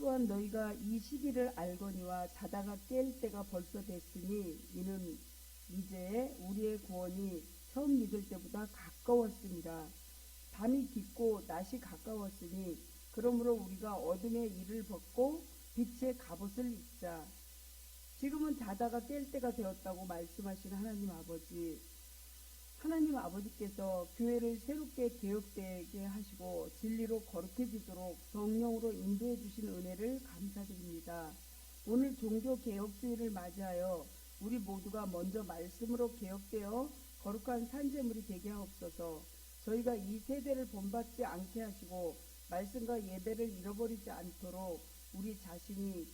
또한 너희가 이 시기를 알거니와 자다가 깰 때가 벌써 됐으니 이는 이제 우리의 구원이 처음 믿을 때보다 가까웠습니다. 밤이 깊고 낮이 가까웠으니 그러므로 우리가 어둠의 일을 벗고 빛의 갑옷을 입자. 지금은 자다가 깰 때가 되었다고 말씀하신 하나님 아버지. 하나님 아버지께서 교회를 새롭게 개혁되게 하시고 진리로 거룩해지도록 성령으로 인도해 주신 은혜를 감사드립니다. 오늘 종교개혁주의를 맞이하여 우리 모두가 먼저 말씀으로 개혁되어 거룩한 산재물이 되게 하옵소서. 저희가 이 세대를 본받지 않게 하시고 말씀과 예배를 잃어버리지 않도록 우리 자신이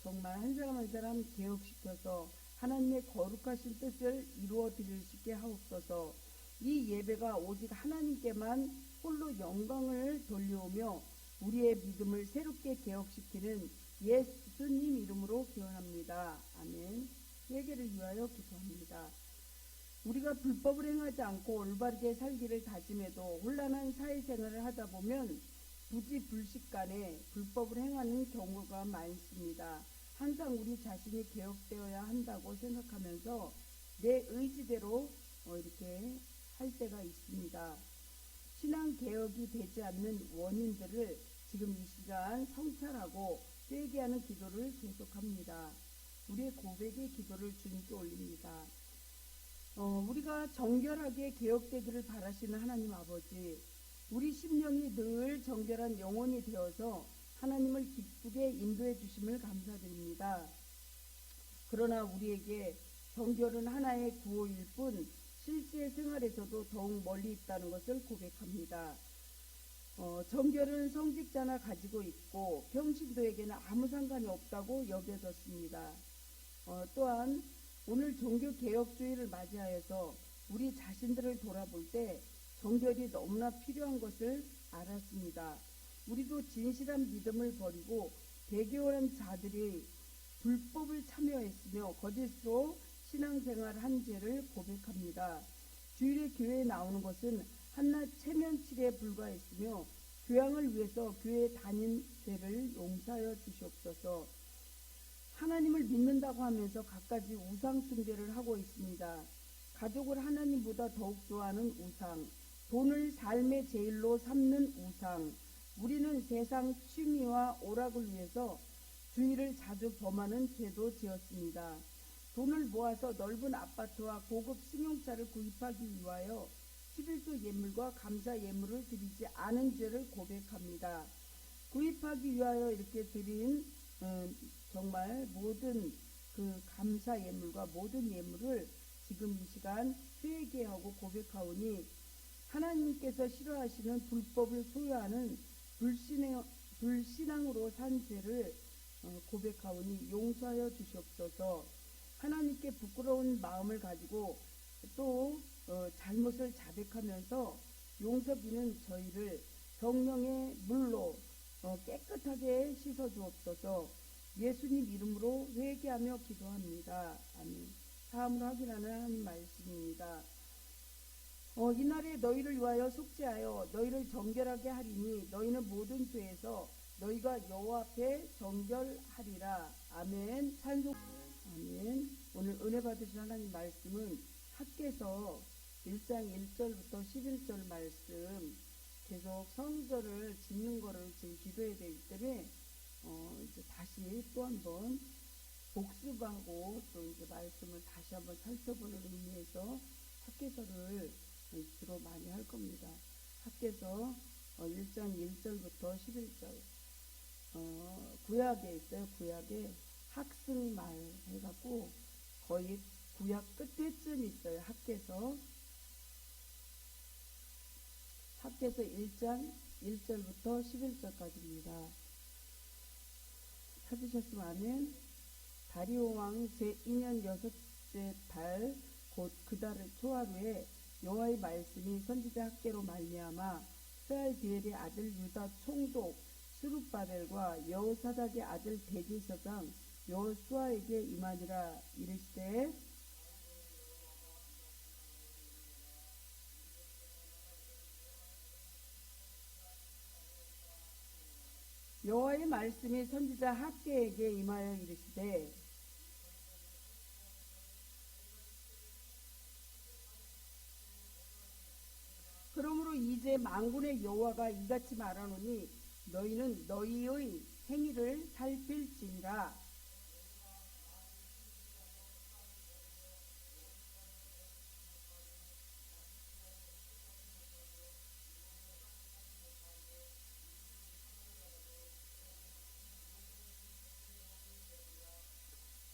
정말 한 사람 한 사람 개혁시켜서 하나님의 거룩하신 뜻을 이루어 드릴 수 있게 하옵소서. 이 예배가 오직 하나님께만 홀로 영광을 돌려오며 우리의 믿음을 새롭게 개혁시키는 예수님 이름으로 기원합니다. 아멘. 회개를 위하여 기도합니다. 우리가 불법을 행하지 않고 올바르게 살기를 다짐해도 혼란한 사회생활을 하다 보면 부지불식간에 불법을 행하는 경우가 많습니다. 항상 우리 자신이 개혁되어야 한다고 생각하면서 내 의지대로 이렇게 할 때가 있습니다. 신앙개혁이 되지 않는 원인들을 지금 이 시간 성찰하고 회개하는 기도를 계속합니다. 우리의 고백의 기도를 주님께 올립니다. 우리가 정결하게 개혁되기를 바라시는 하나님 아버지, 우리 심령이 늘 정결한 영혼이 되어서 하나님을 기쁘게 인도해 주심을 감사드립니다. 그러나 우리에게 정결은 하나의 구호일 뿐 실제 생활에서도 더욱 멀리 있다는 것을 고백합니다. 정결은 성직자나 가지고 있고 평신도에게는 아무 상관이 없다고 여겨졌습니다. 또한 오늘 종교개혁주의를 맞이하여서 우리 자신들을 돌아볼 때 정결이 너무나 필요한 것을 알았습니다. 우리도 진실한 믿음을 버리고 배교한 자들이 불법을 참여했으며 거짓으로 신앙생활한 죄를 고백합니다. 주일에 교회에 나오는 것은 한낱 체면치레에 불과했으며 교양을 위해서 교회에 다닌 죄를 용서하여 주시옵소서. 하나님을 믿는다고 하면서 갖가지 우상 숭배를 하고 있습니다. 가족을 하나님보다 더욱 좋아하는 우상, 돈을 삶의 제일로 삼는 우상, 우리는 세상 취미와 오락을 위해서 주의를 자주 범하는 죄도 지었습니다. 돈을 모아서 넓은 아파트와 고급 승용차를 구입하기 위하여 11조 예물과 감사 예물을 드리지 않은 죄를 고백합니다. 구입하기 위하여 이렇게 드린 정말 모든 그 감사 예물과 모든 예물을 지금 이 시간 회개하고 고백하오니 하나님께서 싫어하시는 불법을 소유하는 불신앙으로 산 죄를 고백하오니 용서하여 주시옵소서. 하나님께 부끄러운 마음을 가지고 또 잘못을 자백하면서 용서비는 저희를 성령의 물로 깨끗하게 씻어 주옵소서. 예수님 이름으로 회개하며 기도합니다. 아멘. 사함으로 확인하는 하나님 말씀입니다. 이날에 너희를 위하여 속죄하여 너희를 정결하게 하리니 너희는 모든 죄에서 너희가 여호와 앞에 정결하리라. 아멘. 찬송. 아멘. 오늘 은혜 받으신 하나님 말씀은 학개서 1장 1절부터 11절 말씀, 계속 성전을 짓는 거를 지금 기도해야 되기 때문에 이제 다시 또 한번 복습하고 또 이제 말씀을 다시 한번 살펴보는 의미에서 학개서를 주로 많이 할 겁니다. 학개서 1장 1절부터 11절. 구약에 있어요. 구약에 학승말 해갖고 거의 구약 끝에쯤 있어요. 학개서 1장 1절부터 11절까지입니다. 찾으셨으면 아멘. 다리오 왕 제2년 6째 달 곧 그 달의 초하루에 여호와의 말씀이 선지자 학개로 말미암아 스알디엘의 아들 유다 총독 스룹바벨과 여호사닥의 아들 대제사장 여호수아에게 임하니라. 이르시되 여호와의 말씀이 선지자 학개에게 임하여 이르시되 그러므로 이제 만군의 여호와가 이같이 말하노니 너희는 너희의 행위를 살필지니라.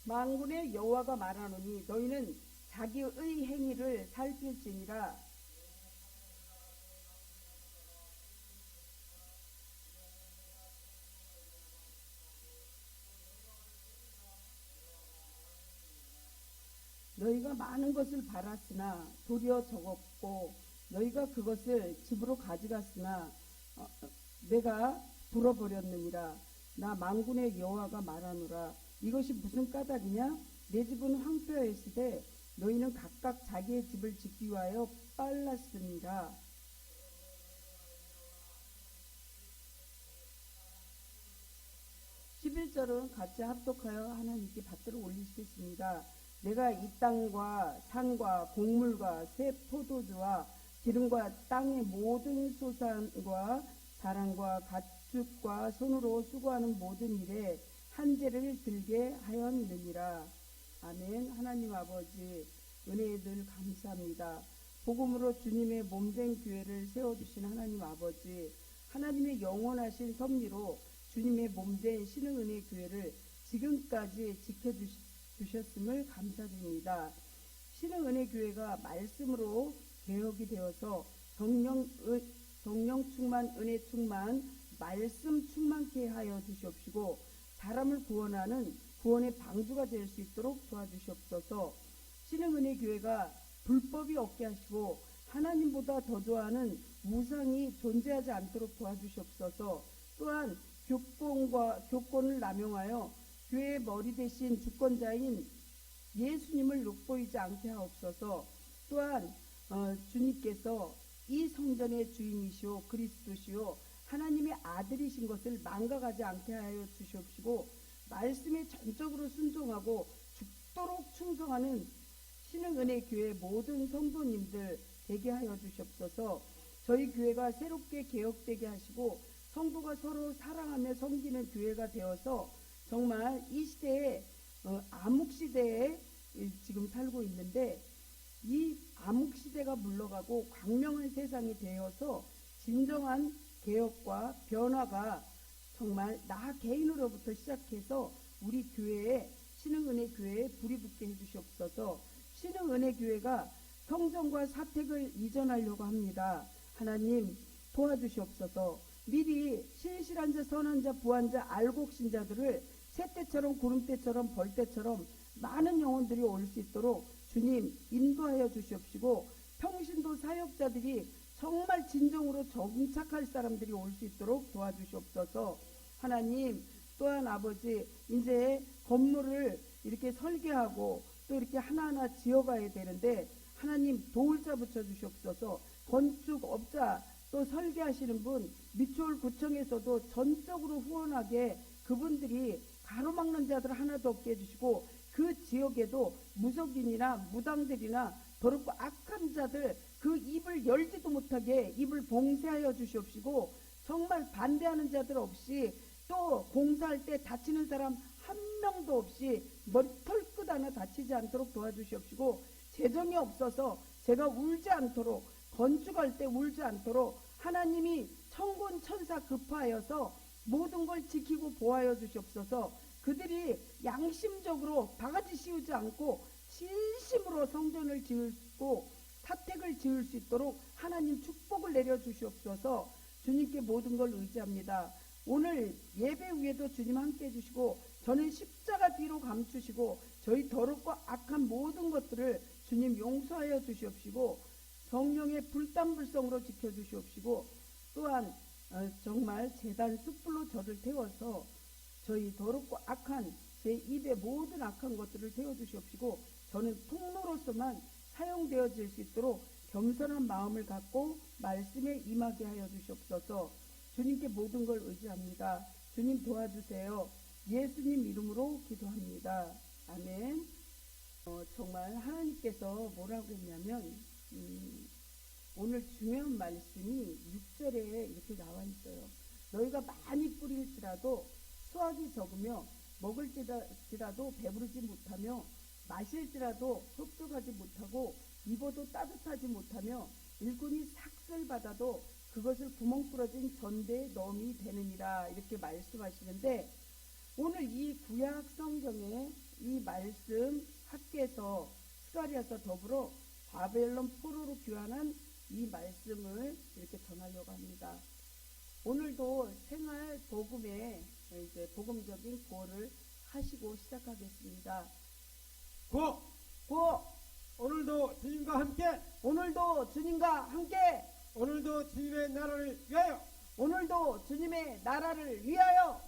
만군의 여호와가 말하노니 너희는 자기의 행위를 살필지니라. 너희가 많은 것을 바랐으나 도리어 적었고 너희가 그것을 집으로 가져갔으나 내가 불어버렸느니라. 나 만군의 여호와가 말하노라. 이것이 무슨 까닭이냐? 내 집은 황폐하였으되 너희는 각각 자기의 집을 짓기 위하여 빨랐습니다. 11절은 같이 합독하여 하나님께 받들어 올리시겠습니다. 내가 이 땅과 산과 곡물과 새 포도주와 기름과 땅의 모든 소산과 사람과 가축과 손으로 수고하는 모든 일에 한재를 들게 하였느니라. 아멘. 하나님 아버지 은혜에 늘 감사합니다. 복음으로 주님의 몸된 교회를 세워주신 하나님 아버지, 하나님의 영원하신 섭리로 주님의 몸된 신흥은혜 교회를 지금까지 지켜주셨음을 감사드립니다. 신흥은혜 교회가 말씀으로 개혁이 되어서 성령 충만, 은혜 충만, 말씀 충만케 하여 주시옵시고 사람을 구원하는 구원의 방주가 될 수 있도록 도와주시옵소서. 신흥은혜 교회가 불법이 없게 하시고 하나님보다 더 좋아하는 우상이 존재하지 않도록 도와주시옵소서. 또한 교권을 남용하여 교회의 머리 대신 주권자인 예수님을 욕보이지 않게 하옵소서. 또한 주님께서 이 성전의 주인이시오 그리스도시오 하나님의 아들이신 것을 망각하지 않게 하여 주시옵시고 말씀에 전적으로 순종하고 죽도록 충성하는 신흥은혜 교회 모든 성도님들 되게 하여 주시옵소서. 저희 교회가 새롭게 개혁되게 하시고 성도가 서로 사랑하며 섬기는 교회가 되어서 정말 이 시대에 암흑시대에 지금 살고 있는데 이 암흑시대가 물러가고 광명한 세상이 되어서 진정한 개혁과 변화가 정말 나 개인으로부터 시작해서 우리 교회에 신흥은혜 교회에 불이 붙게 해주시옵소서. 신흥은혜 교회가 성전과 사택을 이전하려고 합니다. 하나님 도와주시옵소서. 미리 신실한 자, 선한 자, 부한 자, 알곡신 자들을 새때처럼 구름때처럼 벌때처럼 많은 영혼들이 올 수 있도록 주님 인도하여 주시옵시고 평신도 사역자들이 정말 진정으로 정착할 사람들이 올 수 있도록 도와주시옵소서. 하나님 또한 아버지 이제 건물을 이렇게 설계하고 또 이렇게 하나하나 지어가야 되는데 하나님 도울자 붙여주시옵소서. 건축업자 또 설계하시는 분 미추홀구청에서도 전적으로 후원하게 그분들이 가로막는 자들 하나도 없게 해주시고 그 지역에도 무속인이나 무당들이나 더럽고 악한 자들 그 입을 열지도 못하게 입을 봉쇄하여 주시옵시고 정말 반대하는 자들 없이 또 공사할 때 다치는 사람 한 명도 없이 머리털끝 하나 다치지 않도록 도와주시옵시고 재정이 없어서 제가 울지 않도록 건축할 때 울지 않도록 하나님이 천군 천사 급하여서 모든 걸 지키고 보호하여 주시옵소서. 그들이 양심적으로 바가지 씌우지 않고 진심으로 성전을 지을고 사택을 지을 수 있도록 하나님 축복을 내려 주시옵소서. 주님께 모든 걸 의지합니다. 오늘 예배 위에도 주님 함께 해주시고 저는 십자가 뒤로 감추시고 저희 더럽고 악한 모든 것들을 주님 용서하여 주시옵시고 성령의 불담불성으로 지켜주시옵시고 또한 정말 제단 숯불로 저를 태워서 저희 더럽고 악한 제 입의 모든 악한 것들을 태워주시옵시고 저는 통로로서만 사용되어질 수 있도록 겸손한 마음을 갖고 말씀에 임하게 하여 주시옵소서. 주님께 모든 걸 의지합니다. 주님 도와주세요. 예수님 이름으로 기도합니다. 아멘. 정말 하나님께서 뭐라고 했냐면 오늘 중요한 말씀이 6절에 이렇게 나와 있어요. 너희가 많이 뿌릴지라도 수확이 적으며 먹을지라도 배부르지 못하며 마실지라도 흡족하지 못하고 입어도 따뜻하지 못하며 일꾼이 삭슬 받아도 그것을 구멍 뚫어진 전대에 넣음이 되느니라 이렇게 말씀하시는데 오늘 이 구약 성경에 이 말씀 학계에서 스가랴서 더불어 바벨론 포로로 귀환한 이 말씀을 이렇게 전하려고 합니다. 오늘도 생활 복음에 이제 복음적인 구호를 하시고 시작하겠습니다. 구호! 오늘도 주님과 함께! 오늘도 주님과 함께! 오늘도 주님의 나라를 위하여! 오늘도 주님의 나라를 위하여!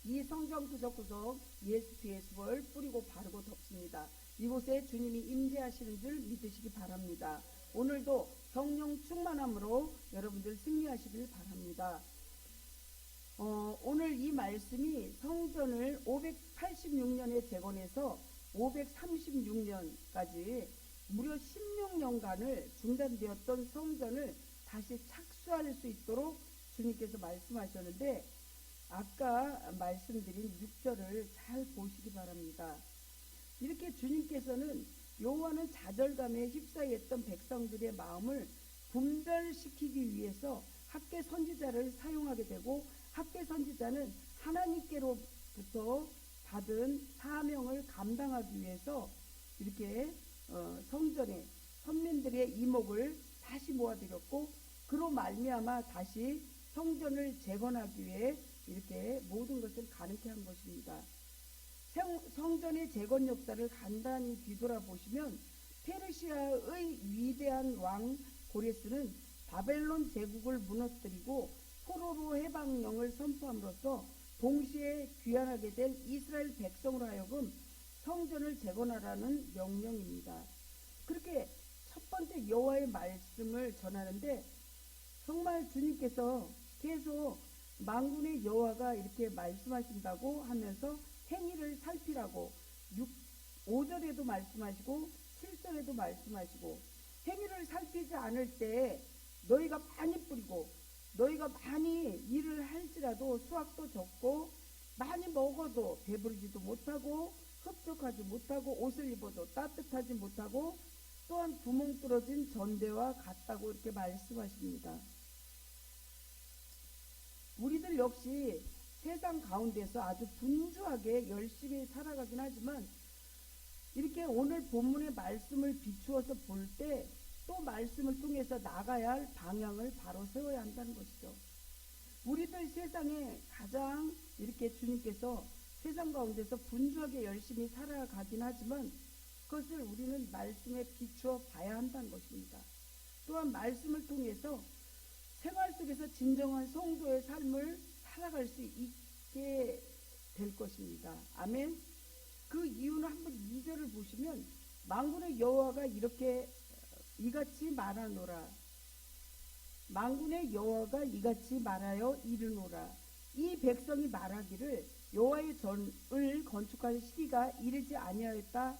이 성경 구석구석 예수피에스볼 뿌리고 바르고 덮습니다. 이곳에 주님이 임재하시는 줄 믿으시기 바랍니다. 오늘도 성령 충만함으로 여러분들 승리하시길 바랍니다. 오늘 이 말씀이 성전을 586년에 재건해서 536년까지 무려 16년간을 중단되었던 성전을 다시 착수할 수 있도록 주님께서 말씀하셨는데 아까 말씀드린 6절을 잘 보시기 바랍니다. 이렇게 주님께서는 여호와는 좌절감에 휩싸였던 백성들의 마음을 분별시키기 위해서 학개 선지자를 사용하게 되고 학개 선지자는 하나님께로부터 받은 사명을 감당하기 위해서 이렇게 성전에 선민들의 이목을 다시 모아드렸고 그로 말미암아 다시 성전을 재건하기 위해 이렇게 모든 것을 가능케 한 것입니다. 성전의 재건 역사를 간단히 뒤돌아보시면 페르시아의 위대한 왕 고레스는 바벨론 제국을 무너뜨리고 포로로 해방령을 선포함으로써 동시에 귀환하게 될 이스라엘 백성으로 하여금 성전을 재건하라는 명령입니다. 그렇게 첫 번째 여호와의 말씀을 전하는데 정말 주님께서 계속 만군의 여호와가 이렇게 말씀하신다고 하면서 행위를 살피라고 5절에도 말씀하시고 7절에도 말씀하시고 행위를 살피지 않을 때 너희가 많이 뿌리고 너희가 많이 일을 할지라도 수확도 적고 많이 먹어도 배부르지도 못하고 흡족하지 못하고 옷을 입어도 따뜻하지 못하고 또한 구멍 뚫어진 전대와 같다고 이렇게 말씀하십니다. 우리들 역시 세상 가운데서 아주 분주하게 열심히 살아가긴 하지만 이렇게 오늘 본문의 말씀을 비추어서 볼 때 또 말씀을 통해서 나가야 할 방향을 바로 세워야 한다는 것이죠. 우리들 세상에 가장 이렇게 주님께서 세상 가운데서 분주하게 열심히 살아가긴 하지만 그것을 우리는 말씀에 비추어 봐야 한다는 것입니다. 또한 말씀을 통해서 생활 속에서 진정한 성도의 삶을 살아갈 수 있게 될 것입니다. 아멘. 그 이유는 한번 2절을 보시면 만군의 여호와가 이렇게 이같이 말하노라. 만군의 여호와가 이같이 말하여 이르노라. 이 백성이 말하기를 여호와의 전을 건축할 시기가 이르지 아니하였다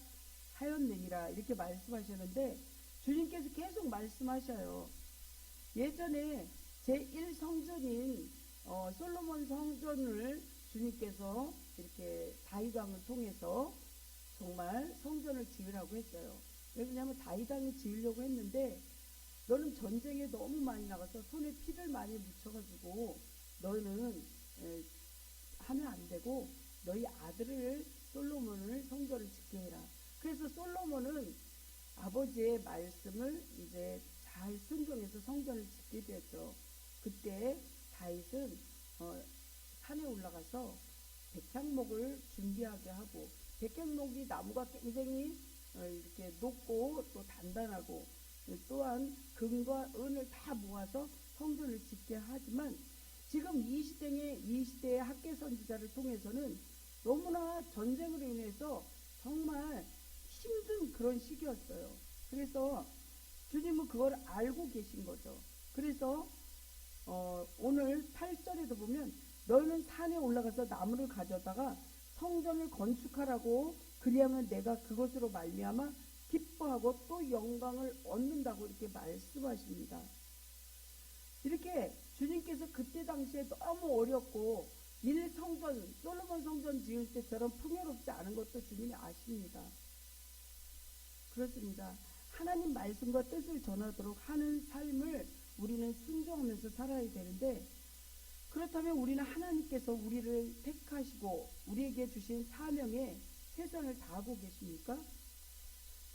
하였느니라. 이렇게 말씀하셨는데 주님께서 계속 말씀하셔요. 예전에 제1성전인 솔로몬 성전을 주님께서 이렇게 다윗 왕을 통해서 정말 성전을 지으라고 했어요. 왜냐하면 다윗 왕이 지으려고 했는데 너는 전쟁에 너무 많이 나가서 손에 피를 많이 묻혀가지고 너는 하면 안 되고 너희 아들을 솔로몬을 성전을 짓게 해라. 그래서 솔로몬은 아버지의 말씀을 이제 잘 순종해서 성전을 짓게 되었죠. 그때 다윗은 산에 올라가서 백향목을 준비하게 하고 백향목이 나무가 굉장히 이렇게 높고 또 단단하고 또한 금과 은을 다 모아서 성전을 짓게 하지만 지금 이 시대의 학개 선지자를 통해서는 너무나 전쟁으로 인해서 정말 힘든 그런 시기였어요. 그래서 주님은 그걸 알고 계신 거죠. 그래서 오늘 8절에도 보면 너희는 산에 올라가서 나무를 가져다가 성전을 건축하라고 그리하면 내가 그것으로 말미암아 기뻐하고 또 영광을 얻는다고 이렇게 말씀하십니다. 이렇게 주님께서 그때 당시에 너무 어렵고 성전 솔로몬 성전 지을 때처럼 풍요롭지 않은 것도 주님이 아십니다. 그렇습니다. 하나님 말씀과 뜻을 전하도록 하는 삶을 우리는 순종하면서 살아야 되는데, 그렇다면 우리는 하나님께서 우리를 택하시고 우리에게 주신 사명에 최선을 다하고 계십니까?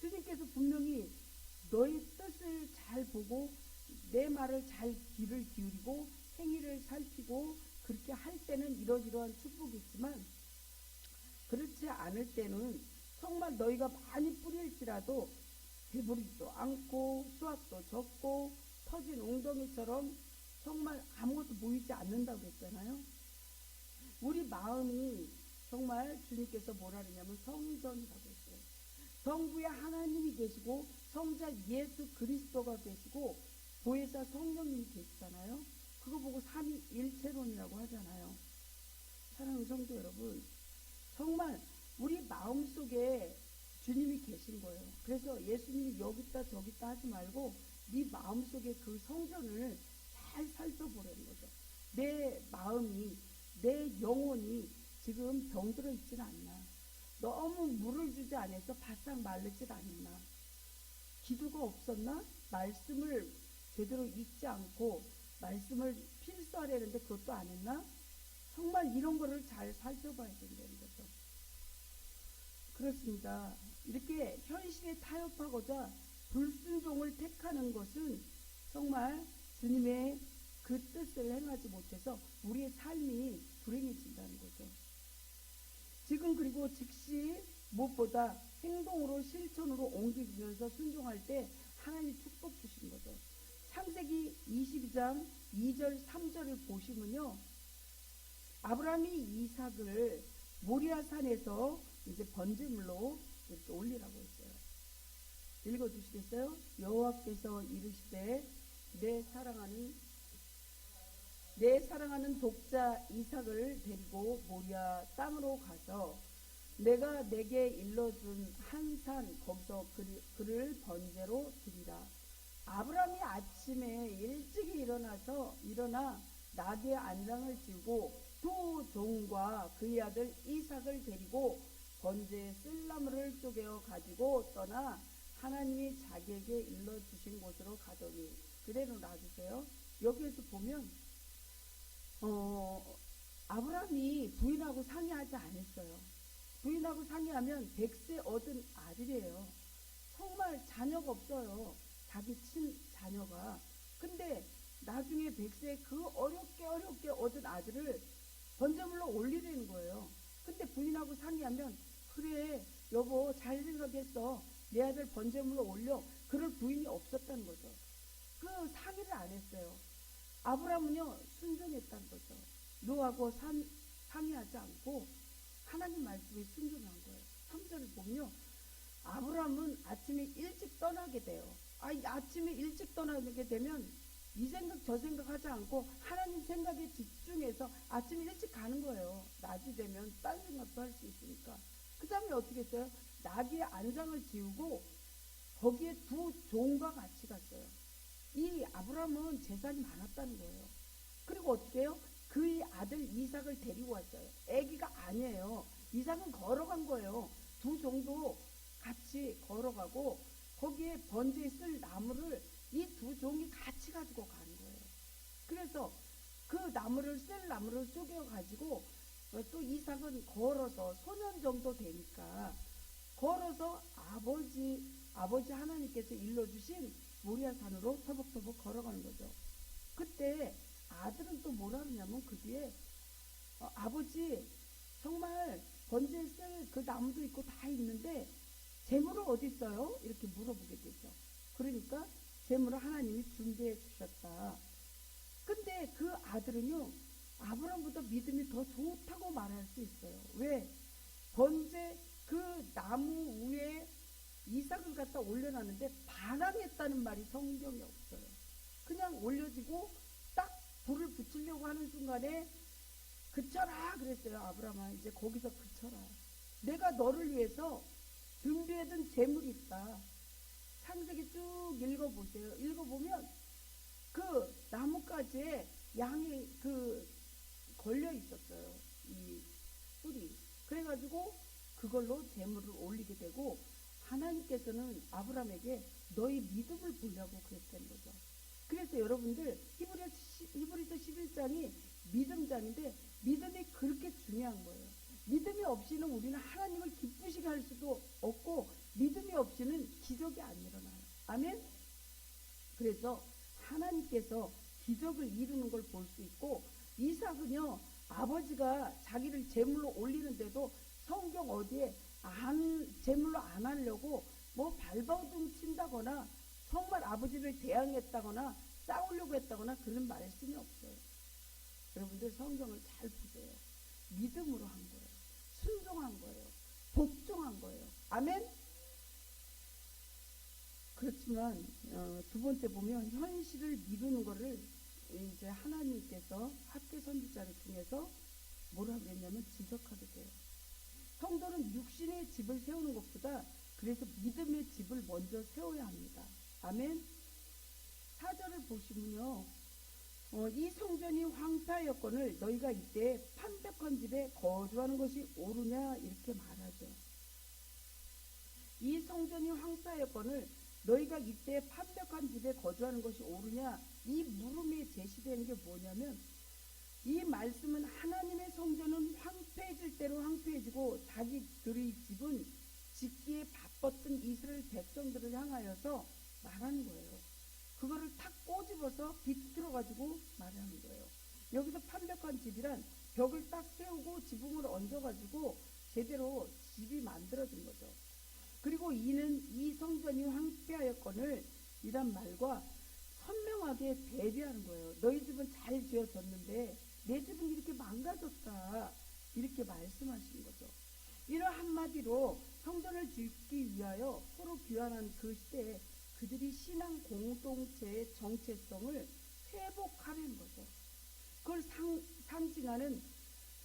주님께서 분명히 너의 뜻을 잘 보고 내 말을 잘 귀를 기울이고 행위를 살피고 그렇게 할 때는 이러이러한 축복이 있지만, 그렇지 않을 때는 정말 너희가 많이 뿌릴지라도 배부르지도 않고 수확도 적고 터진 웅덩이처럼 정말 아무것도 보이지 않는다고 했잖아요. 우리 마음이 정말 주님께서 뭐라 그러냐면 성전이라고 했어요. 성부에 하나님이 계시고 성자 예수 그리스도가 계시고 보혜사 성령님이 계시잖아요. 그거 보고 삼위일체론이라고 하잖아요. 사랑하는 성도 여러분, 정말 우리 마음속에 주님이 계신 거예요. 그래서 예수님이 여기 있다 저기 있다 하지 말고 네 마음속에 그 성전을 잘 살펴보라는 거죠. 내 마음이, 내 영혼이 지금 병들어 있진 않나, 너무 물을 주지 않아서 바싹 마르질 않나, 기도가 없었나, 말씀을 제대로 읽지 않고 말씀을 필수하려는데 그것도 안 했나, 정말 이런 거를 잘 살펴봐야 된다는 거죠. 그렇습니다. 이렇게 현실에 타협하고자 불순종을 택하는 것은 정말 주님의 그 뜻을 행하지 못해서 우리의 삶이 불행해진다는 거죠. 지금 그리고 즉시 무엇보다 행동으로 실천으로 옮기면서 순종할 때 하나님이 축복 주신 거죠. 창세기 22장 2절 3절을 보시면요, 아브라함이 이삭을 모리아산에서 이제 번제물로 이렇게 올리라고 했어요. 읽어주시겠어요? 여호와께서 이르시되 내 사랑하는 독자 이삭을 데리고 모리아 땅으로 가서 내가 내게 일러준 한 산 거기서 그를 번제로 드리라. 아브라함이 아침에 일찍이 일어나 나귀의 안장을 지고 두 종과 그의 아들 이삭을 데리고 번제의 쓸나무를 쪼개어 가지고 떠나 하나님이 자기에게 일러주신 곳으로 가더니, 그대로 놔주세요. 여기에서 보면 아브라함이 부인하고 상의하지 않았어요. 부인하고 상의하면 100세 얻은 아들이에요. 정말 자녀가 없어요, 자기 친자녀가. 근데 나중에 100세 그 어렵게 얻은 아들을 번제물로 올리려는 거예요. 근데 부인하고 상의하면, 그래 여보 잘 생각했어, 내 아들 번제물로 올려, 그럴 부인이 없었다는 거죠. 그 상의를 안 했어요. 아브라함은요 순종했다는 거죠. 노하고 상의하지 않고 하나님 말씀에 순종한 거예요. 3절을 보면요, 아브라함은 아침에 일찍 떠나게 돼요. 아침에 일찍 떠나게 되면 이 생각 저 생각 하지 않고 하나님 생각에 집중해서 아침에 일찍 가는 거예요. 낮이 되면 딴 생각도 할 수 있으니까. 그 다음에 어떻게 했어요? 나귀의 안장을 지우고 거기에 두 종과 같이 갔어요. 이 아브라함은 재산이 많았다는 거예요. 그리고 어떻게 해요? 그의 아들 이삭을 데리고 왔어요. 아기가 아니에요. 이삭은 걸어간 거예요. 두 종도 같이 걸어가고 거기에 번제에 쓸 나무를 이 두 종이 같이 가지고 가는 거예요. 그래서 그 쓸 나무를 쪼개어 가지고 또 이삭은 걸어서 소년 정도 되니까 걸어서 아버지 하나님께서 일러주신 모리아산으로 터벅터벅 걸어가는 거죠. 그때 아들은 또 뭐라 그러냐면 그 뒤에 아버지 정말 번제에 쓸 그 나무도 있고 다 있는데 재물은 어디 있어요? 이렇게 물어보게 되죠. 그러니까 재물을 하나님이 준비해 주셨다. 근데 그 아들은요 아브라함보다 믿음이 더 좋다고 말할 수 있어요. 왜? 번제 그 나무 위에 이삭을 갖다 올려놨는데 반항했다는 말이 성경에 없어요. 그냥 올려지고 딱 불을 붙이려고 하는 순간에 그쳐라 그랬어요. 아브라함아, 이제 거기서 그쳐라. 내가 너를 위해서 준비해둔 재물이 있다. 창세기 쭉 읽어보세요. 읽어보면 그 나뭇가지에 양이 그 걸려 있었어요. 이 뿔이. 그래가지고 그걸로 재물을 올리게 되고, 하나님께서는 아브라함에게 너희 믿음을 보려고 그랬다는 거죠. 그래서 여러분들 히브리서 11장이 믿음장인데, 믿음이 그렇게 중요한 거예요. 믿음이 없이는 우리는 하나님을 기쁘시게 할 수도 없고, 믿음이 없이는 기적이 안 일어나요. 아멘? 그래서 하나님께서 기적을 이루는 걸 볼 수 있고, 이삭은요, 아버지가 자기를 제물로 올리는데도 성경 어디에 제물로 안 하려고 뭐 발버둥 친다거나 정말 아버지를 대항했다거나 싸우려고 했다거나 그런 말씀이 없어요. 여러분들 성경을 잘 보세요. 믿음으로 한 거예요. 순종한 거예요. 복종한 거예요. 아멘? 그렇지만 두 번째 보면 현실을 미루는 거를 이제 하나님께서 학계 선지자를 통해서 뭐라 그랬냐면 지적하게 돼요. 성도는 육신의 집을 세우는 것보다 그래서 믿음의 집을 먼저 세워야 합니다. 아멘. 4절을 보시면요, 이 성전이 황폐하였거늘 너희가 이때 판벽한 집에 거주하는 것이 옳으냐 이렇게 말하죠. 이 성전이 황폐하였거늘 너희가 이때 판벽한 집에 거주하는 것이 옳으냐, 이 물음에 제시되는 게 뭐냐면, 이 말씀은 하나님의 성전은 황폐해질 대로 황폐해지고 자기들의 집은 짓기에 바빴던 이스라엘 백성들을 향하여서 말하는 거예요. 그거를 탁 꼬집어서 비틀어 가지고 말하는 거예요. 여기서 판벽한 집이란 벽을 딱 세우고 지붕을 얹어 가지고 제대로 집이 만들어진 거죠. 그리고 이는 이 성전이 황폐하였거늘 이란 말과 선명하게 대비하는 거예요. 너희 집은 잘 지어졌는데 내 집은 이렇게 망가졌다, 이렇게 말씀하시는 거죠. 이런 한마디로 성전을 짓기 위하여 서로 교환한 그 시대에 그들이 신앙 공동체의 정체성을 회복하려는 거죠. 그걸 상징하는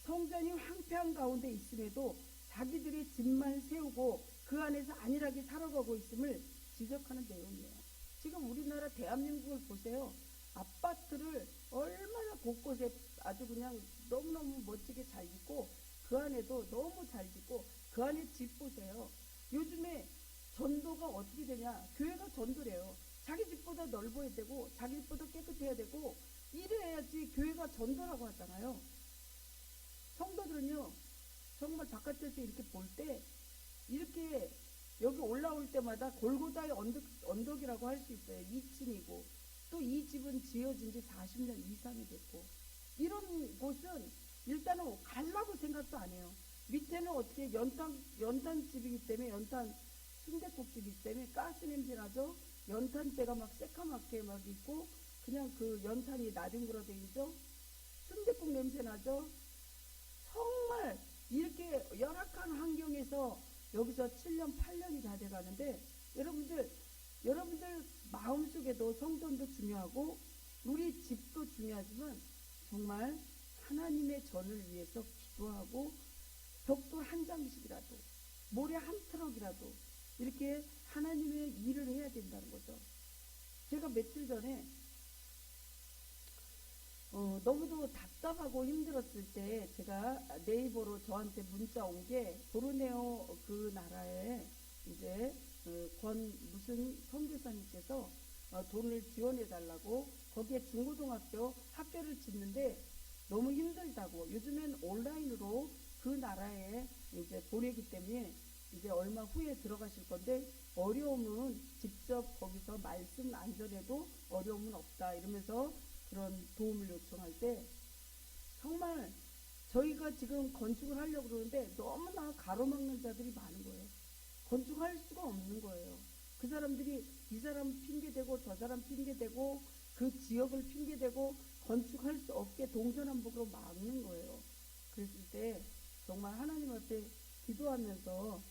성전이 황폐한 가운데 있음에도 자기들의 집만 세우고 그 안에서 안일하게 살아가고 있음을 지적하는 내용이에요. 지금 우리나라 대한민국을 보세요. 아파트를 얼마나 곳곳에 아주 그냥 너무너무 멋지게 잘 짓고, 그 안에도 너무 잘 짓고, 그 안에 집 보세요. 요즘에 전도가 어떻게 되냐, 교회가 전도래요. 자기 집보다 넓어야 되고 자기 집보다 깨끗해야 되고 이래야지 교회가 전도라고 하잖아요. 성도들은요, 정말 바깥에서 이렇게 볼 때 이렇게 여기 올라올 때마다 골고다의 언덕이라고 할 수 있어요. 2층이고 또 이 집은 지어진 지 40년 이상이 됐고, 이런 곳은 일단은 가려고 생각도 안 해요. 밑에는 어떻게 연탄집이기 때문에, 연탄 순댓국집이기 때문에 가스 냄새 나죠. 연탄대가 막 새까맣게 막 있고 그냥 그 연탄이 나뒹굴어다니죠. 순댓국 냄새 나죠. 정말 이렇게 열악한 환경에서 여기서 7년 8년이 다 돼가는데, 여러분들 마음속에도 성전도 중요하고 우리 집도 중요하지만 정말 하나님의 전을 위해서 기도하고 벽돌 한 장씩이라도 모래 한 트럭이라도 이렇게 하나님의 일을 해야 된다는 거죠. 제가 며칠 전에 너무도 답답하고 힘들었을 때 제가 네이버로 저한테 문자 온 게, 보르네오 그 나라에 이제 무슨 선교사님께서 돈을 지원해 달라고 거기에 중고등학교 학교를 짓는데 너무 힘들다고, 요즘엔 온라인으로 그 나라에 이제 보내기 때문에 이제 얼마 후에 들어가실 건데 어려움은 직접 거기서 말씀 안 전해도 어려움은 없다 이러면서 그런 도움을 요청할 때, 정말 저희가 지금 건축을 하려고 그러는데 너무나 가로막는 자들이 많은 거예요. 건축할 수가 없는 거예요. 그 사람들이 이 사람 핑계대고 저 사람 핑계대고 그 지역을 핑계대고 건축할 수 없게 동서남북으로 막는 거예요. 그랬을 때 정말 하나님 앞에 기도하면서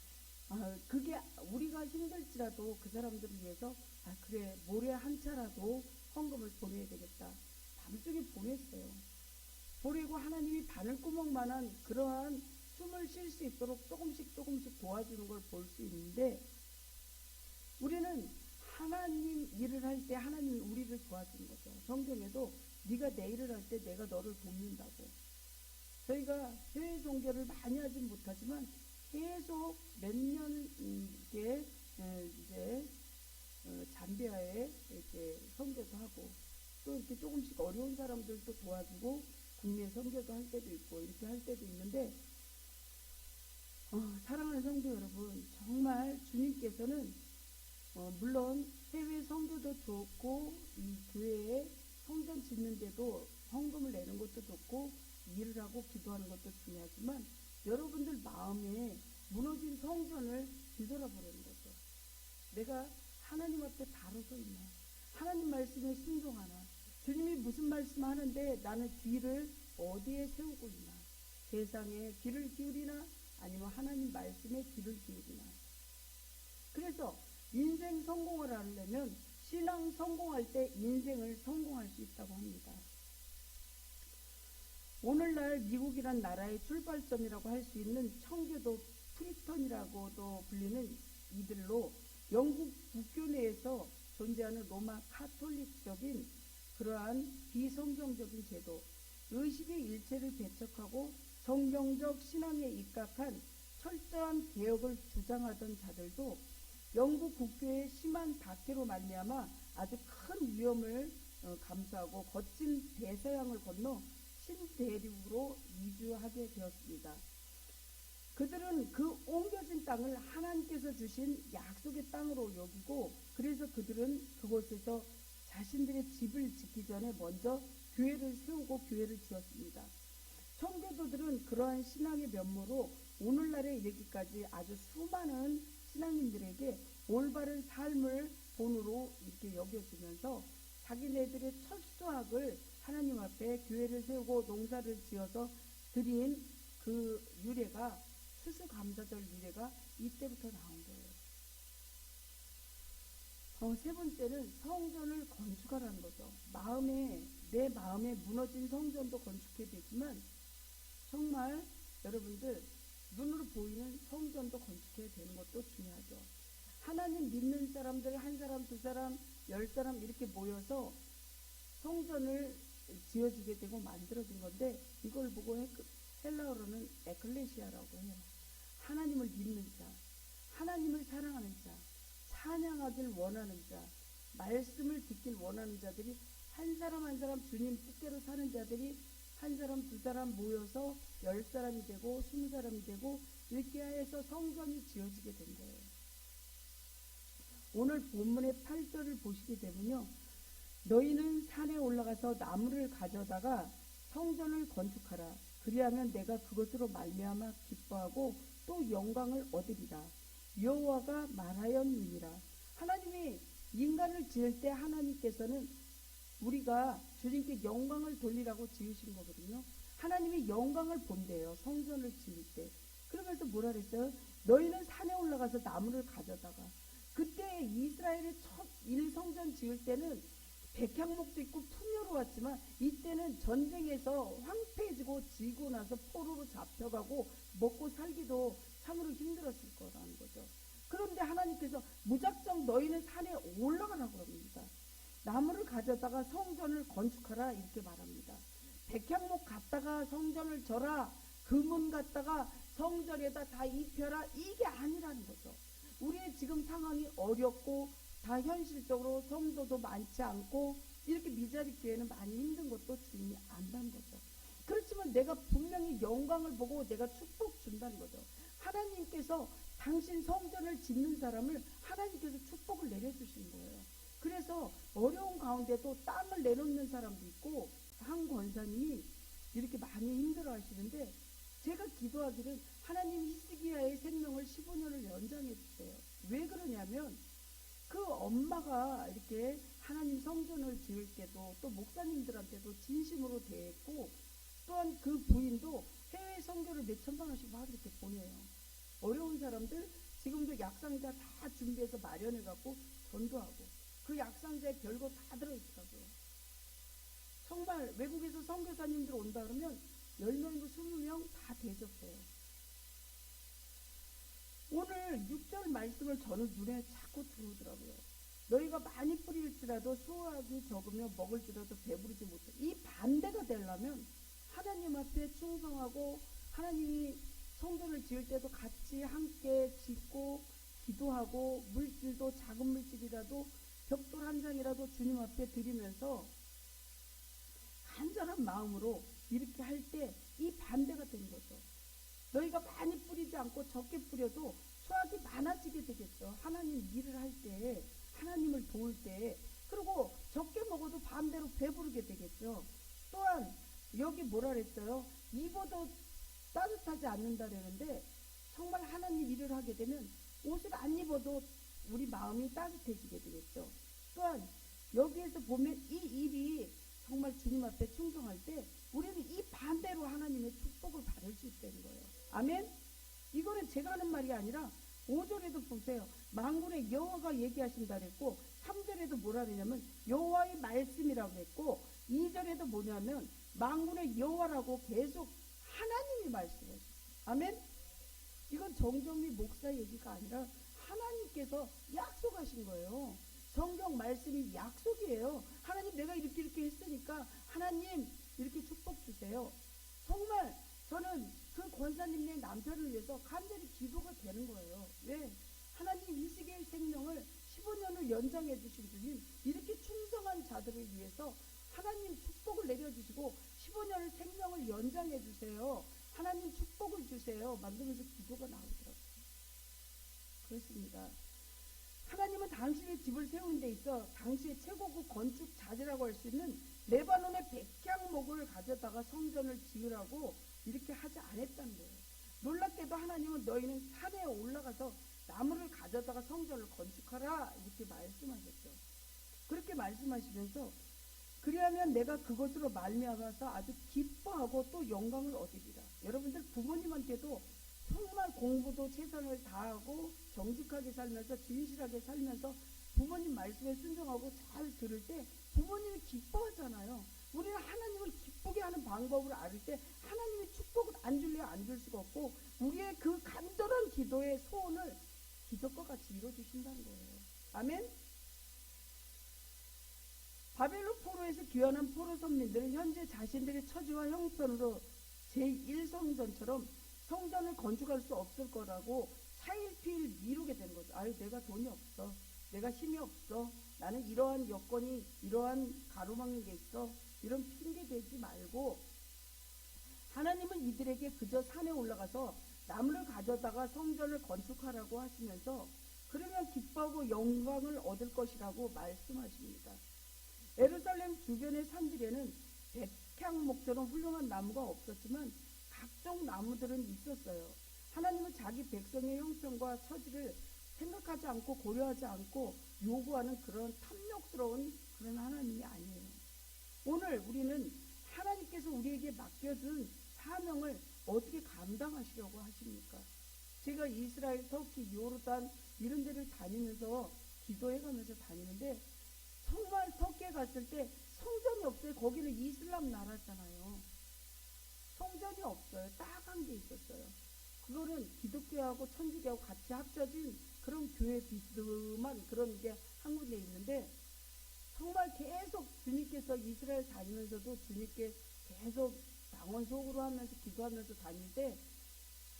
그게 우리가 힘들지라도 그 사람들을 위해서 그래 모래 한 차라도 헌금을 보내야 되겠다. 밤중에 보냈어요. 보내고 하나님이 바늘구멍만한 그러한 숨을 쉴 수 있도록 조금씩 도와주는 걸 볼 수 있는데, 우리는 하나님 일을 할 때 하나님이 우리를 도와주는 거죠. 성경에도 네가 내 일을 할 때 내가 너를 돕는다고. 저희가 해외 종교를 많이 하진 못하지만 계속 몇 년 이렇게 이제 잠비아에 이렇게 선교도 하고, 또 이렇게 조금씩 어려운 사람들도 도와주고 국내 선교도 할 때도 있고 이렇게 할 때도 있는데, 사랑하는 성도 여러분, 정말 주님께서는 물론 해외 선교도 좋고 이 교회에 성전 짓는데도 헌금을 내는 것도 좋고 일을 하고 기도하는 것도 중요하지만, 여러분들 마음에 무너진 성전을 뒤돌아보라는 거죠. 내가 하나님 앞에 바로 서 있나? 하나님 말씀에 순종하나? 주님이 무슨 말씀 하는데 나는 귀를 어디에 세우고 있나? 세상에 귀를 기울이나 아니면 하나님 말씀에 귀를 기울이나? 그래서 인생 성공을 하려면 신앙 성공할 때 인생을 성공할 수 있다고 합니다. 오늘날 미국이란 나라의 출발점이라고 할 수 있는 청교도 프리턴이라고도 불리는 이들로 영국 국교 내에서 존재하는 로마 카톨릭적인 그러한 비성경적인 제도, 의식의 일체를 배척하고 성경적 신앙에 입각한 철저한 개혁을 주장하던 자들도 영국 국교의 심한 박해로 말미암아 아주 큰 위험을 감수하고 거친 대서양을 건너 신대륙으로 이주하게 되었습니다. 그들은 그 옮겨진 땅을 하나님께서 주신 약속의 땅으로 여기고, 그래서 그들은 그곳에서 자신들의 집을 짓기 전에 먼저 교회를 세우고 교회를 지었습니다. 청교도들은 그러한 신앙의 면모로 오늘날에 이르기까지 아주 수많은 신앙인들에게 올바른 삶을 본으로 이렇게 여겨주면서 자기네들의 첫 수학을 하나님 앞에 교회를 세우고 농사를 지어서 드린 그 유래가, 추수감사절 유래가 이때부터 나온 거예요. 세 번째는 성전을 건축하라는 거죠. 내 마음에 무너진 성전도 건축해야 되지만, 정말 여러분들 눈으로 보이는 성전도 건축해야 되는 것도 중요하죠. 하나님 믿는 사람들 한 사람, 두 사람, 10사람 이렇게 모여서 성전을 지어지게 되고 만들어진 건데, 이걸 보고 헬라어로는 에클레시아라고 해요. 하나님을 믿는 자, 하나님을 사랑하는 자, 찬양하길 원하는 자, 말씀을 듣길 원하는 자들이 한 사람 한 사람 주님 뜻대로 사는 자들이 한 사람 두 사람 모여서 10사람이 되고 20사람이 되고 이렇게 해서 성전이 지어지게 된 거예요. 오늘 본문의 8절을 보시게 되면요, 너희는 산에 올라가서 나무를 가져다가 성전을 건축하라. 그리하면 내가 그것으로 말미암아 기뻐하고 또 영광을 얻으리라. 여호와가 말하였느니라. 하나님이 인간을 지을 때 하나님께서는 우리가 주님께 영광을 돌리라고 지으신 거거든요. 하나님이 영광을 본대요, 성전을 지을 때. 그러면서 뭐라 그랬어요? 너희는 산에 올라가서 나무를 가져다가. 그때 이스라엘의 첫 1성전 지을 때는 백향목도 있고 풍요로웠지만, 이때는 전쟁에서 황폐해지고 지고 나서 포로로 잡혀가고 먹고 살기도 참으로 힘들었을 거라는 거죠. 그런데 하나님께서 무작정 너희는 산에 올라가라고 합니다. 나무를 가져다가 성전을 건축하라 이렇게 말합니다. 백향목 갖다가 성전을 져라, 금은 갖다가 성전에다 다 입혀라, 이게 아니라는 거죠. 우리의 지금 상황이 어렵고 다 현실적으로 성도도 많지 않고 이렇게 미자리 교회는 많이 힘든 것도 주님이 안다는 거죠. 그렇지만 내가 분명히 영광을 보고 내가 축복 준다는 거죠. 하나님께서 당신 성전을 짓는 사람을 하나님께서 축복을 내려주신 거예요. 그래서 어려운 가운데도 땅을 내놓는 사람도 있고, 한 권사님이 이렇게 많이 힘들어 하시는데, 제가 기도하기를 하나님 히스기야의 생명을 15년을 연장해 주세요. 왜 그러냐면, 그 엄마가 이렇게 하나님 성전을 지을 때도 또 목사님들한테도 진심으로 대했고, 또한 그 부인도 해외 선교를 몇 천만 원씩 막 이렇게 보내요. 어려운 사람들 지금도 약상자 다 준비해서 마련해 갖고 전도하고, 그 약상자에 별거 다 들어있더라고요. 정말 외국에서 선교사님들 온다 그러면 10명이고 20명 다 되셨어요. 오늘 6절 말씀을 저는 눈에 자꾸 들어오더라고요. 너희가 많이 뿌릴지라도 수확이 적으며 먹을지라도 배부르지 못해. 이 반대가 되려면 하나님 앞에 충성하고 하나님이 성전을 지을 때도 같이 함께 짓고 기도하고 물질도 작은 물질이라도 벽돌 한 장이라도 주님 앞에 드리면서 간절한 마음으로 이렇게 할 때 이 반대가 되는 거죠. 너희가 많이 뿌리지 않고 적게 뿌려도 수확이 많아지게 되겠죠. 하나님 일을 할 때, 하나님을 도울 때, 그리고 적게 먹어도 반대로 배부르게 되겠죠. 또한 여기 뭐라 그랬어요? 입어도 따뜻하지 않는다 그러는데 정말 하나님 일을 하게 되면 옷을 안 입어도 우리 마음이 따뜻해지게 되겠죠. 또한 여기에서 보면 이 일이 정말 주님 앞에 충성할 때 우리는 이 반대로 하나님의 축복을 받을 수 있다는 거예요. 아멘? 이거는 제가 하는 말이 아니라 5절에도 보세요. 만군의 여호와가 얘기하신다 그랬고 3절에도 뭐라 그러냐면 여호와의 말씀이라고 했고 2절에도 뭐냐면 만군의 여호와라고 계속 하나님이 말씀하셨어요. 아멘? 이건 정정미 목사 얘기가 아니라 하나님께서 약속하신 거예요. 성경 말씀이 약속이에요. 하나님 내가 이렇게 했으니까 하나님 이렇게 축복 주세요. 정말 저는 그 권사님네 남편을 위해서 간절히 기도가 되는 거예요. 왜? 하나님 이 시기의 생명을 15년을 연장해 주신 주님 이렇게 충성한 자들을 위해서 하나님 축복을 내려주시고 15년을 생명을 연장해 주세요. 하나님 축복을 주세요. 만들면서 기도가 나오더라고요. 그렇습니다. 하나님은 당신의 집을 세우는 데 있어 당시의 최고급 건축 자재라고 할 수 있는 레바논의 백향목을 가져다가 성전을 지으라고 이렇게 하지 않았다는 거예요. 놀랍게도 하나님은 너희는 산에 올라가서 나무를 가져다가 성전을 건축하라 이렇게 말씀하셨죠. 그렇게 말씀하시면서 그리하면 내가 그것으로 말미암아서 아주 기뻐하고 또 영광을 얻으리라. 여러분들 부모님한테도 정말 공부도 최선을 다하고 정직하게 살면서 진실하게 살면서 부모님 말씀에 순종하고 잘 들을 때 부모님이 기뻐하잖아요. 우리는 하나님을 기쁘게 하는 방법을 알을 때 하나님이 축복을 안 줄래야 안 줄 수가 없고 우리의 그 간절한 기도의 소원을 기적과 같이 이루어주신다는 거예요. 아멘? 바벨론 포로에서 귀환한 포로 선민들은 현재 자신들의 처지와 형편으로 제1성전처럼 성전을 건축할 수 없을 거라고 차일피일 미루게 된 거죠. 아유 내가 돈이 없어. 내가 힘이 없어. 나는 이러한 여건이 이러한 가로막는 게 있어. 이런 핑계 대지 말고 하나님은 이들에게 그저 산에 올라가서 나무를 가져다가 성전을 건축하라고 하시면서 그러면 기뻐하고 영광을 얻을 것이라고 말씀하십니다. 예루살렘 주변의 산들에는 백향목처럼 훌륭한 나무가 없었지만 각종 나무들은 있었어요. 하나님은 자기 백성의 형편과 처지를 생각하지 않고 고려하지 않고 요구하는 그런 탐욕스러운 그런 하나님이 아니에요. 오늘 우리는 하나님께서 우리에게 맡겨준 사명을 어떻게 감당하시려고 하십니까? 제가 이스라엘, 터키, 요르단 이런 데를 다니면서 기도해가면서 다니는데 정말 터키에 갔을 때 성전이 없어요. 거기는 이슬람 나라잖아요. 성전이 없어요. 딱 한 개 있었어요. 그거는 기독교하고 천주교하고 같이 합쳐진 그런 교회 비스듬한 그런 게 한 군데 있는데 정말 계속 주님께서 이스라엘 다니면서도 주님께 계속 방언속으로 하면서 기도하면서 다닐 때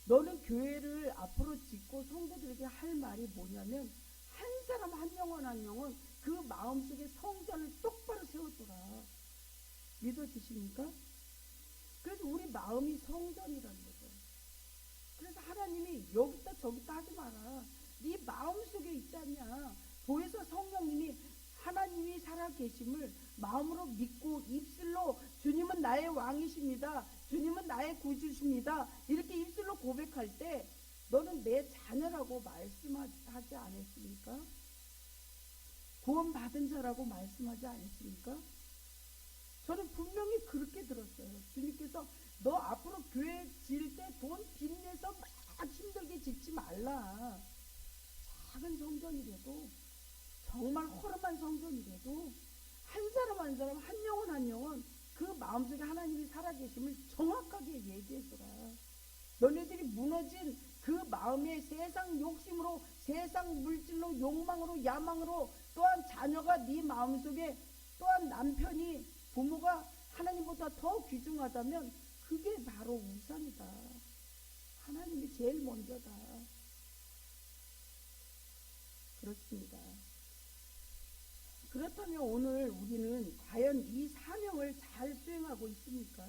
너는 교회를 앞으로 짓고 성도들에게 할 말이 뭐냐면 한 사람 한 영혼 한 영혼 그 마음속에 성전을 똑바로 세워줘라. 믿어지십니까? 그래서 우리 마음이 성전이라는 거죠. 그래서 하나님이 여기다 저기다 하지 마라. 네 마음속에 있지 않냐. 보혜사 성령님이 하나님이 살아계심을 마음으로 믿고 입술로 주님은 나의 왕이십니다. 주님은 나의 구주십니다. 이렇게 입술로 고백할 때 너는 내 자녀라고 말씀하지 않았습니까? 구원받은 자라고 말씀하지 않았습니까? 저는 분명히 그렇게 들었어요. 주님께서 너 앞으로 교회 지을 때 돈 빚내서 막 힘들게 짓지 말라. 작은 성전이라도 정말 허름한 성전이라도 한 사람 한 사람 한 영혼 한 영혼 마음속에 하나님이 살아계심을 정확하게 얘기해줘라. 너네들이 무너진 그 마음의 세상 욕심으로, 세상 물질로, 욕망으로, 야망으로, 또한 자녀가 네 마음속에, 또한 남편이, 부모가 하나님보다 더 귀중하다면 그게 바로 우상이다. 하나님이 제일 먼저다. 그렇습니다. 그렇다면 오늘 우리는 과연 이 사명을 잘 수행하고 있습니까?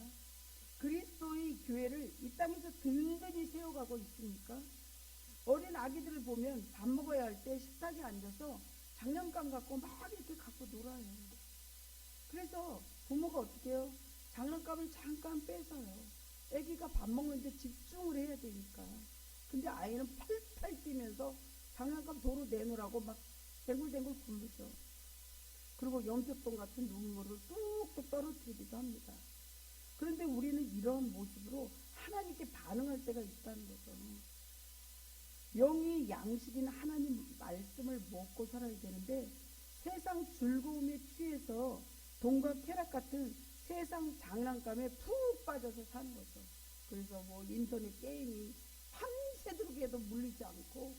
그리스도의 교회를 이 땅에서 든든히 세워가고 있습니까? 어린 아기들을 보면 밥 먹어야 할 때 식탁에 앉아서 장난감 갖고 막 이렇게 갖고 놀아요. 그래서 부모가 어떻게 해요? 장난감을 잠깐 뺏어요. 아기가 밥 먹는데 집중을 해야 되니까. 근데 아이는 팔팔 뛰면서 장난감 도로 내놓으라고 막 댕굴댕굴 굴르죠. 그리고 염소똥 같은 눈물을 뚝뚝 떨어뜨리기도 합니다. 그런데 우리는 이런 모습으로 하나님께 반응할 때가 있다는 거죠. 영이 양식인 하나님 말씀을 먹고 살아야 되는데 세상 즐거움에 취해서 돈과 쾌락 같은 세상 장난감에 푹 빠져서 사는 거죠. 그래서 뭐 인터넷 게임이 밤새도록 해도 물리지 않고,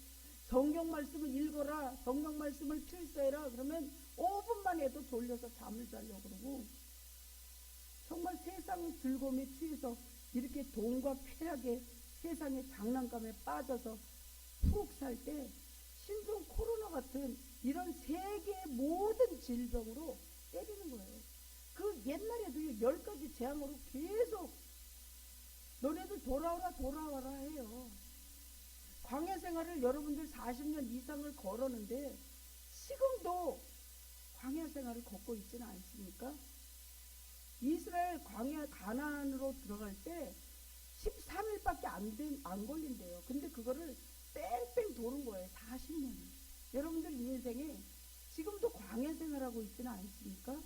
성경 말씀을 읽어라, 성경 말씀을 필사해라 그러면 5분만 해도 졸려서 잠을 자려고 그러고, 정말 세상 즐거움에 취해서 이렇게 돈과 쾌락에 세상의 장난감에 빠져서 푹 살 때 신종 코로나 같은 이런 세계의 모든 질병으로 때리는 거예요. 그 옛날에도 10가지 재앙으로 계속 너네들 돌아와라 해요. 광야 생활을 여러분들 40년 이상을 걸었는데 지금도 광야 생활을 걷고 있지는 않습니까? 이스라엘 광야 가나안으로 들어갈 때 13일밖에 안 걸린대요. 근데 그거를 뺑뺑 도는 거예요. 40년. 여러분들 인생에 지금도 광야 생활하고 있지는 않습니까?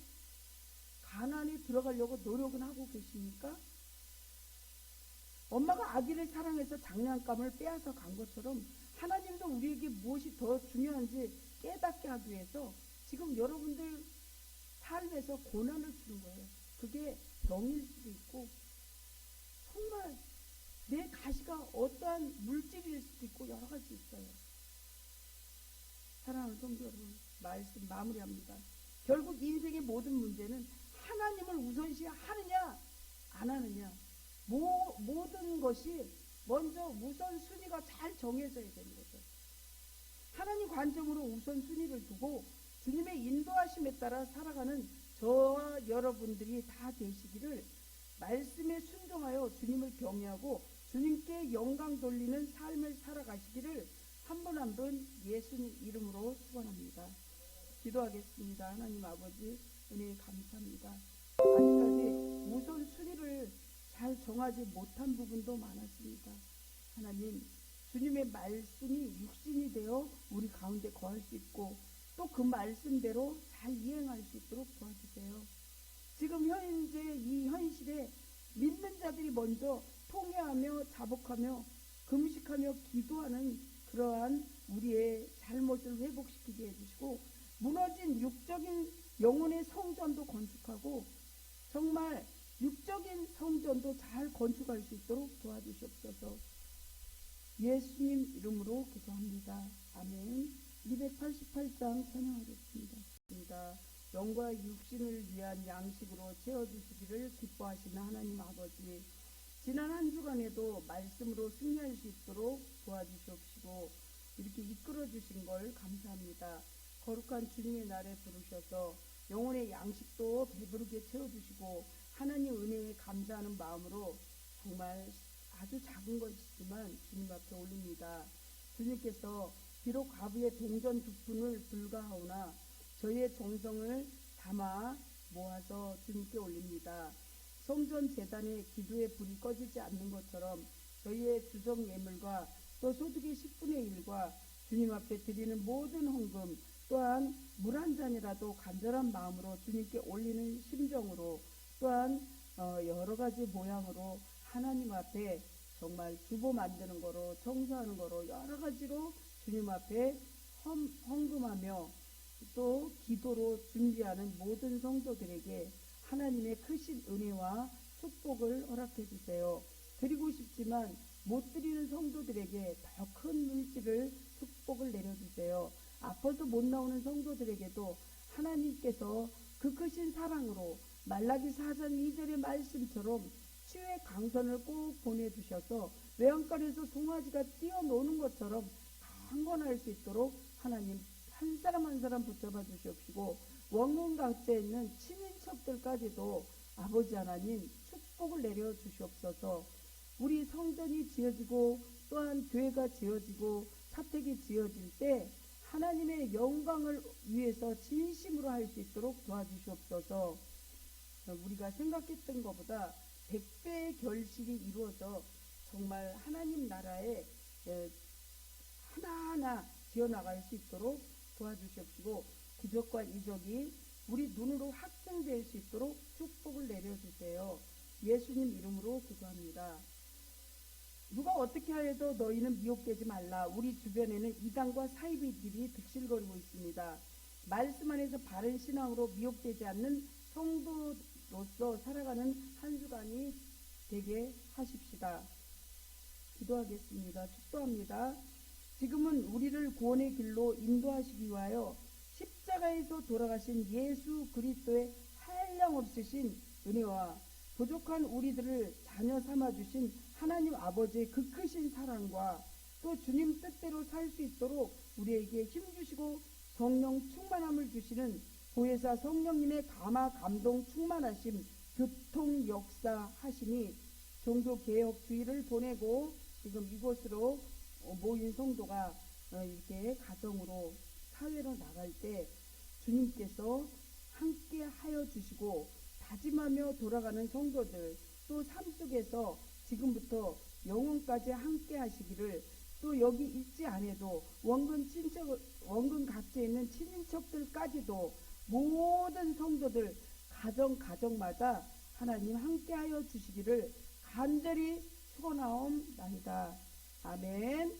가나안에 들어가려고 노력은 하고 계십니까? 엄마가 아기를 사랑해서 장난감을 빼앗아 간 것처럼 하나님도 우리에게 무엇이 더 중요한지 깨닫게 하기 위해서 지금 여러분들 삶에서 고난을 주는 거예요. 그게 병일 수도 있고 정말 내 가시가 어떠한 물질일 수도 있고 여러 가지 있어요. 사랑하는 성도 여러분, 말씀 마무리합니다. 결국 인생의 모든 문제는 하나님을 우선시 하느냐 안 하느냐, 모든 것이 먼저 우선순위가 잘 정해져야 되는 거죠. 하나님 관점으로 우선순위를 두고 주님의 인도하심에 따라 살아가는 저와 여러분들이 다 되시기를, 말씀에 순종하여 주님을 경외하고 주님께 영광 돌리는 삶을 살아가시기를 한 분 한 분 예수님 이름으로 축원합니다. 기도하겠습니다. 하나님 아버지, 은혜 감사합니다. 아직까지 우선순위를 잘 정하지 못한 부분도 많았습니다. 하나님, 주님의 말씀이 육신이 되어 우리 가운데 거할 수 있고 또 그 말씀대로 잘 이행할 수 있도록 도와주세요. 지금 현재 이 현실에 믿는 자들이 먼저 통회하며 자복하며 금식하며 기도하는 그러한 우리의 잘못을 회복시키게 해주시고, 무너진 육적인 영혼의 성전도 건축하고 정말 육적인 성전도 잘 건축할 수 있도록 도와주시옵소서. 예수님 이름으로 기도합니다. 아멘. 288장 찬양하겠습니다. 영과 육신을 위한 양식으로 채워주시기를 기뻐하시는 하나님 아버지, 지난 한 주간에도 말씀으로 승리할 수 있도록 도와주시옵시고 이렇게 이끌어 주신 걸 감사합니다. 거룩한 주님의 날에 부르셔서 영혼의 양식도 배부르게 채워주시고 하나님 은혜에 감사하는 마음으로 정말 아주 작은 것이지만 주님 앞에 올립니다. 주님께서 비록 과부의 동전 2푼을 불가하오나 저희의 정성을 담아 모아서 주님께 올립니다. 성전 제단의 기도의 불이 꺼지지 않는 것처럼 저희의 주정 예물과 또 소득의 10분의 1과 주님 앞에 드리는 모든 헌금, 또한 물 한 잔이라도 간절한 마음으로 주님께 올리는 심정으로, 또한 여러 가지 모양으로 하나님 앞에 정말 주보 만드는 거로, 청소하는 거로, 여러 가지로 주님 앞에 헌금하며 또 기도로 준비하는 모든 성도들에게 하나님의 크신 은혜와 축복을 허락해 주세요. 드리고 싶지만 못 드리는 성도들에게 더 큰 물질을 축복을 내려주세요. 아파서 못 나오는 성도들에게도 하나님께서 그 크신 사랑으로 말라기 4장 2절의 말씀처럼 치유의 강선을 꼭 보내주셔서 외양간에서 송아지가 뛰어노는 것처럼 강건할 수 있도록 하나님 한 사람 한 사람 붙잡아 주시옵시고, 원군 각지에 있는 친인척들까지도 아버지 하나님 축복을 내려 주시옵소서. 우리 성전이 지어지고 또한 교회가 지어지고 사택이 지어질 때 하나님의 영광을 위해서 진심으로 할 수 있도록 도와주시옵소서. 우리가 생각했던 것보다 100배의 결실이 이루어져 정말 하나님 나라에 하나하나 지어나갈 수 있도록 도와주시옵시고, 기적과 이적이 우리 눈으로 확증될 수 있도록 축복을 내려주세요. 예수님 이름으로 기도합니다. 누가 어떻게 하여도 너희는 미혹되지 말라. 우리 주변에는 이단과 사이비들이 득실거리고 있습니다. 말씀 안에서 바른 신앙으로 미혹되지 않는 성도로서 살아가는 한 주간이 되게 하십시다. 기도하겠습니다. 축도합니다. 지금은 우리를 구원의 길로 인도하시기 위하여 십자가에서 돌아가신 예수 그리스도의 한량없으신 은혜와 부족한 우리들을 자녀 삼아주신 하나님 아버지의 그 크신 사랑과 또 주님 뜻대로 살 수 있도록 우리에게 힘주시고 성령 충만함을 주시는 보혜사 성령님의 감화 감동 충만하심 교통 역사 하시니 종교개혁 주의를 보내고 지금 이곳으로 모인 성도가 이렇게 가정으로 사회로 나갈 때 주님께서 함께 하여 주시고 다짐하며 돌아가는 성도들, 또 삶 속에서 지금부터 영혼까지 함께 하시기를, 또 여기 있지 않아도 원근 각지에 있는 친인척들까지도 모든 성도들 가정마다 하나님 함께 하여 주시기를 간절히 축원하옵나이다. 아멘.